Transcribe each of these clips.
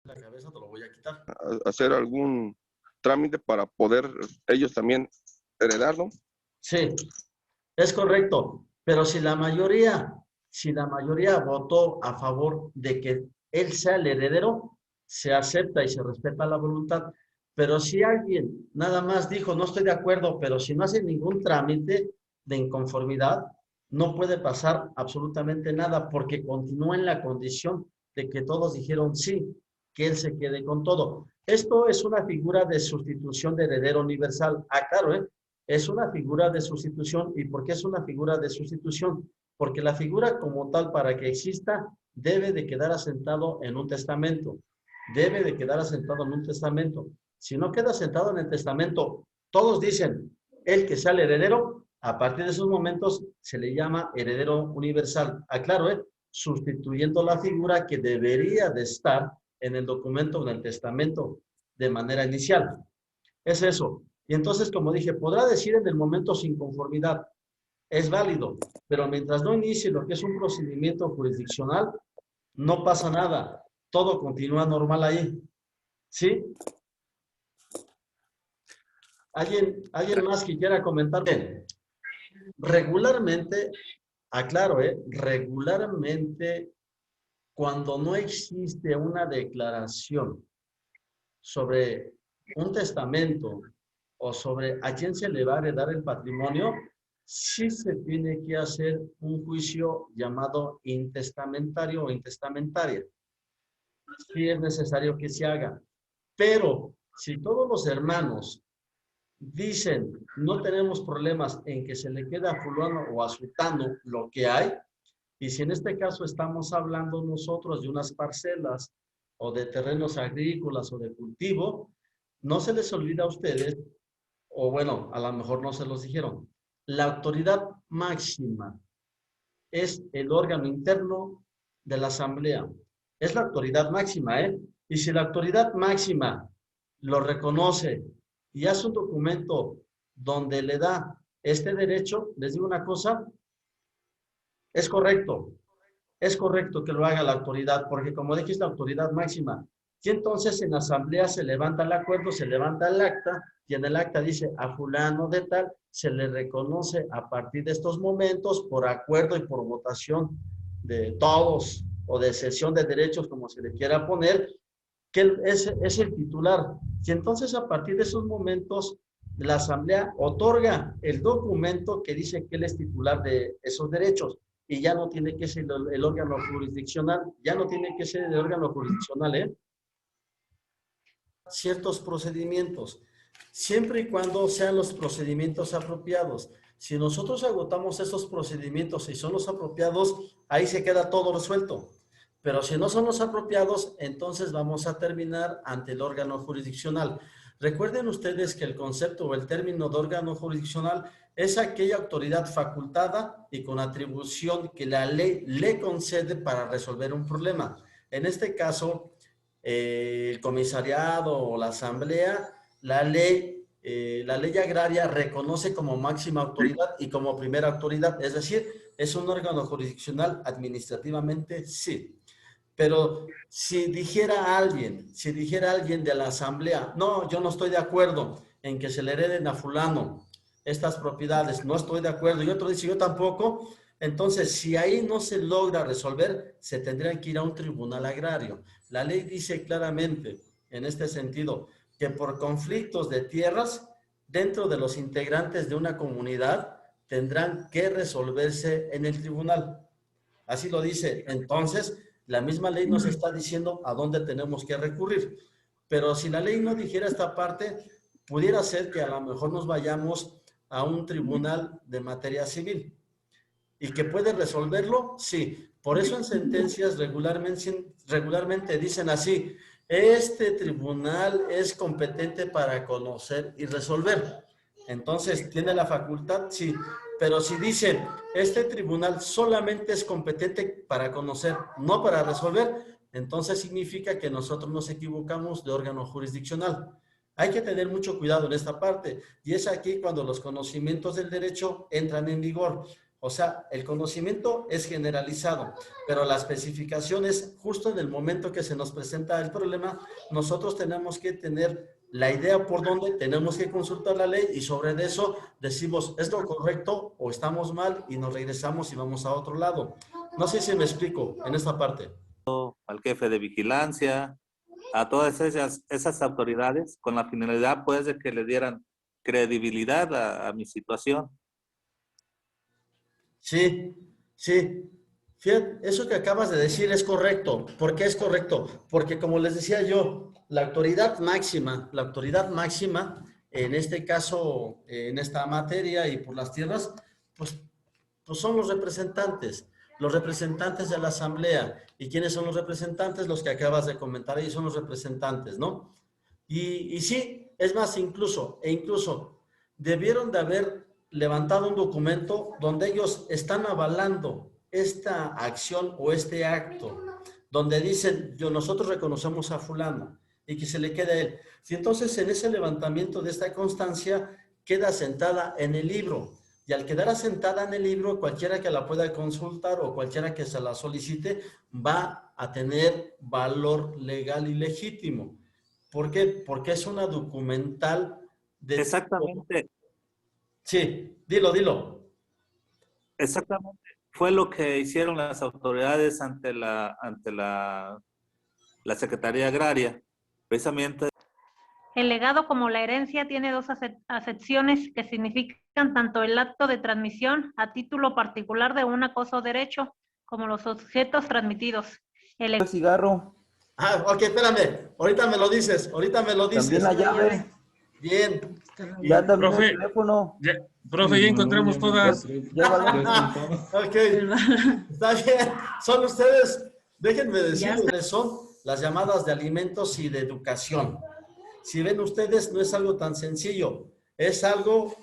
la cabeza, te lo voy a quitar. Hacer algún trámite para poder ellos también heredarlo. Sí, es correcto, pero si la mayoría votó a favor de que él sea el heredero, se acepta y se respeta la voluntad. Pero si alguien nada más dijo, no estoy de acuerdo, pero si no hace ningún trámite de inconformidad, no puede pasar absolutamente nada porque continúa en la condición de que todos dijeron sí, que él se quede con todo. Esto es una figura de sustitución de heredero universal. Ah, claro, ¿eh? Es una figura de sustitución. ¿Y por qué es una figura de sustitución? Porque la figura como tal, para que exista, debe de quedar asentado en un testamento. Debe de quedar asentado en un testamento. Si no queda asentado en el testamento, todos dicen, el que sea el heredero, a partir de esos momentos se le llama heredero universal. Aclaro, sustituyendo la figura que debería de estar en el documento, en el testamento, de manera inicial. Es eso. Y entonces, como dije, podrá decir en el momento sin conformidad, es válido, pero mientras no inicie lo que es un procedimiento jurisdiccional, no pasa nada. Todo continúa normal ahí. ¿Sí? ¿Alguien más que quiera comentar? Bien. Regularmente, aclaro, regularmente, cuando no existe una declaración sobre un testamento o sobre a quién se le va a heredar el patrimonio, sí se tiene que hacer un juicio llamado intestamentario o intestamentaria. Sí es necesario que se haga. Pero si todos los hermanos dicen, no tenemos problemas en que se le quede a fulano o a sultano lo que hay, y si en este caso estamos hablando nosotros de unas parcelas o de terrenos agrícolas o de cultivo, no se les olvida a ustedes, o bueno, a lo mejor no se los dijeron, la autoridad máxima es el órgano interno de la asamblea. Es la autoridad máxima, ¿eh? Y si la autoridad máxima lo reconoce y hace un documento donde le da este derecho, les digo una cosa, es correcto. Es correcto que lo haga la autoridad, porque como dije, es la autoridad máxima. Y entonces en la asamblea se levanta el acuerdo, se levanta el acta, y en el acta dice a fulano de tal, se le reconoce a partir de estos momentos, por acuerdo y por votación de todos, o de cesión de derechos, como se le quiera poner, que él es el titular. Y entonces a partir de esos momentos, la asamblea otorga el documento que dice que él es titular de esos derechos y ya no tiene que ser el órgano jurisdiccional, ya no tiene que ser el órgano jurisdiccional, ciertos procedimientos, siempre y cuando sean los procedimientos apropiados. Si nosotros agotamos esos procedimientos y son los apropiados, ahí se queda todo resuelto. Pero si no son los apropiados, entonces vamos a terminar ante el órgano jurisdiccional. Recuerden ustedes que el concepto o el término de órgano jurisdiccional es aquella autoridad facultada y con atribución que la ley le concede para resolver un problema. En este caso, el comisariado o la asamblea, la ley agraria reconoce como máxima autoridad y como primera autoridad, es decir, es un órgano jurisdiccional administrativamente, sí. Pero si dijera alguien de la asamblea, no, yo no estoy de acuerdo en que se le hereden a fulano estas propiedades, no estoy de acuerdo, y otro dice, yo tampoco, entonces si ahí no se logra resolver, se tendría que ir a un tribunal agrario. La ley dice claramente, en este sentido, que por conflictos de tierras, dentro de los integrantes de una comunidad, tendrán que resolverse en el tribunal. Así lo dice. Entonces, la misma ley nos está diciendo a dónde tenemos que recurrir. Pero si la ley no dijera esta parte, pudiera ser que a lo mejor nos vayamos a un tribunal de materia civil. ¿Y que puede resolverlo? Sí. Por eso en sentencias regularmente dicen así, este tribunal es competente para conocer y resolver. Entonces, ¿tiene la facultad? Sí. Pero si dicen, este tribunal solamente es competente para conocer, no para resolver, entonces significa que nosotros nos equivocamos de órgano jurisdiccional. Hay que tener mucho cuidado en esta parte. Y es aquí cuando los conocimientos del derecho entran en vigor. O sea, el conocimiento es generalizado, pero la especificación es justo en el momento que se nos presenta el problema, nosotros tenemos que tener la idea por dónde, tenemos que consultar la ley y sobre eso decimos, ¿es lo correcto o estamos mal? Y nos regresamos y vamos a otro lado. No sé si me explico en esta parte. Al jefe de vigilancia, a todas esas autoridades, con la finalidad pues de que le dieran credibilidad a mi situación. Sí, sí. Fíjate, eso que acabas de decir es correcto. ¿Por qué es correcto? Porque como les decía yo, la autoridad máxima, en este caso, en esta materia y por las tierras, pues, pues son los representantes de la asamblea. ¿Y quiénes son los representantes? Los que acabas de comentar, ellos son los representantes, ¿no? Y sí, es más, incluso debieron de haber levantado un documento donde ellos están avalando esta acción o este acto, donde dicen, nosotros reconocemos a fulano y que se le quede a él. Si entonces en ese levantamiento de esta constancia queda sentada en el libro, y al quedar asentada en el libro, cualquiera que la pueda consultar o cualquiera que se la solicite va a tener valor legal y legítimo. ¿Por qué? Porque es una documental de... Exactamente, Sí, dilo. exactamente. Fue lo que hicieron las autoridades ante la Secretaría Agraria. Precisamente. El legado como la herencia tiene dos acepciones que significan tanto el acto de transmisión a título particular de una cosa o derecho, como los objetos transmitidos. El cigarro. Ah, ok, espérame. Ahorita me lo dices. También la llave. Bien. Ya también Profe, el teléfono. Profe, ya encontramos todas. Ok, está bien. Son ustedes, déjenme decirles, son las llamadas de alimentos y de educación. Si ven ustedes, no es algo tan sencillo. Es algo,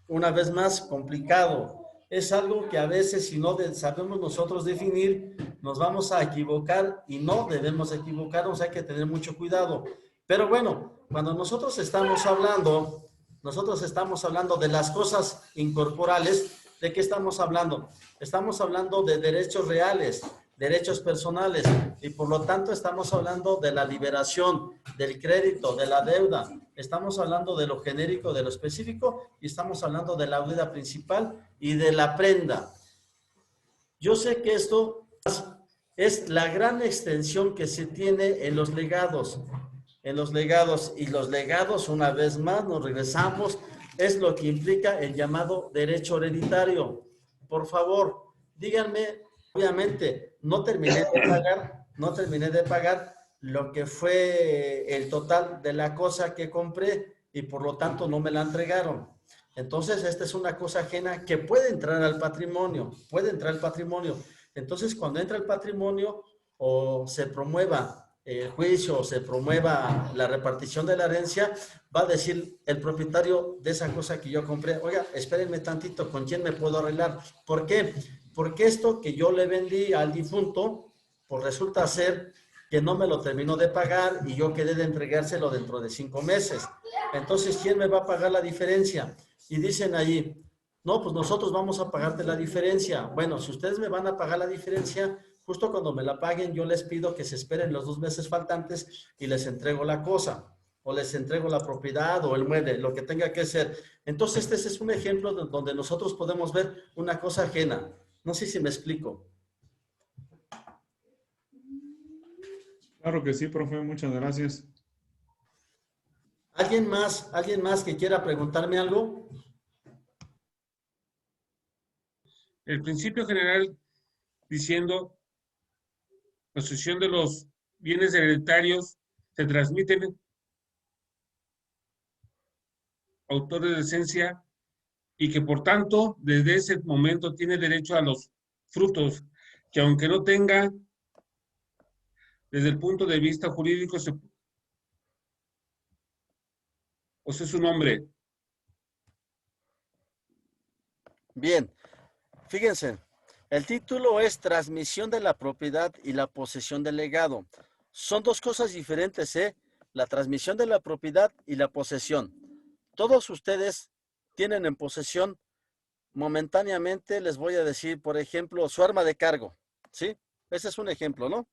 una vez más, complicado. Es algo que a veces, si no sabemos nosotros definir, nos vamos a equivocar y no debemos equivocarnos, hay que tener mucho cuidado. Pero bueno, cuando nosotros estamos hablando de las cosas incorporales, ¿de qué estamos hablando? Estamos hablando de derechos reales, derechos personales, y por lo tanto estamos hablando de la liberación, del crédito, de la deuda. Estamos hablando de lo genérico, de lo específico, y estamos hablando de la deuda principal y de la prenda. Yo sé que esto es la gran extensión que se tiene en los legados. Y los legados, una vez más, nos regresamos, es lo que implica el llamado derecho hereditario. Por favor, díganme, obviamente, no terminé de pagar lo que fue el total de la cosa que compré y por lo tanto no me la entregaron. Entonces, esta es una cosa ajena que puede entrar al patrimonio, Entonces, cuando entra el patrimonio o se promueva el juicio o se promueva la repartición de la herencia, va a decir el propietario de esa cosa que yo compré, oiga, espérenme tantito, ¿con quién me puedo arreglar? ¿Por qué? Porque esto que yo le vendí al difunto, pues resulta ser que no me lo terminó de pagar y yo quedé de entregárselo dentro de 5 meses. Entonces, ¿quién me va a pagar la diferencia? Y dicen allí, no, pues nosotros vamos a pagarte la diferencia. Bueno, si ustedes me van a pagar la diferencia, justo cuando me la paguen, yo les pido que se esperen los 2 meses faltantes y les entrego la cosa, o les entrego la propiedad o el mueble, lo que tenga que ser. Entonces, este es un ejemplo donde nosotros podemos ver una cosa ajena. No sé si me explico. Claro que sí, profe, muchas gracias. ¿Alguien más que quiera preguntarme algo? El principio general diciendo la sucesión de los bienes hereditarios se transmiten autores de esencia y que por tanto desde ese momento tiene derecho a los frutos que aunque no tenga desde el punto de vista jurídico o sea su nombre. Bien, fíjense, el título es Transmisión de la propiedad y la posesión del legado. Son dos cosas diferentes, ¿eh? La transmisión de la propiedad y la posesión. Todos ustedes tienen en posesión momentáneamente les voy a decir, por ejemplo, su arma de cargo, ¿sí? Ese es un ejemplo, ¿no?